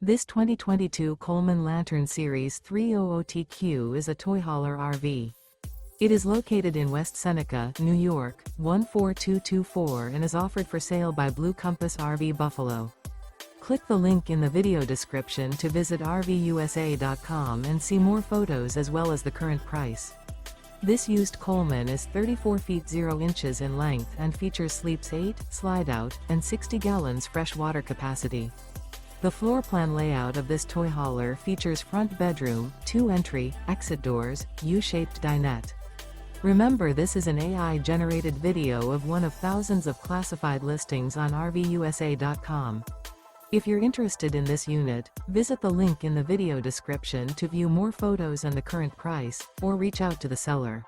This 2022 Coleman Lantern Series 300TQ is a toy hauler RV. It is located in West Seneca, New York, 14224 and is offered for sale by Blue Compass RV Buffalo. Click the link in the video description to visit RVUSA.com and see more photos as well as the current price. This used Coleman is 34 feet 0 inches in length and features sleeps 8, slide-out, and 60 gallons fresh water capacity. The floor plan layout of this toy hauler features front bedroom, 2 entry, exit doors, U-shaped dinette. Remember, this is an AI-generated video of one of thousands of classified listings on RVUSA.com. If you're interested in this unit, visit the link in the video description to view more photos and the current price, or reach out to the seller.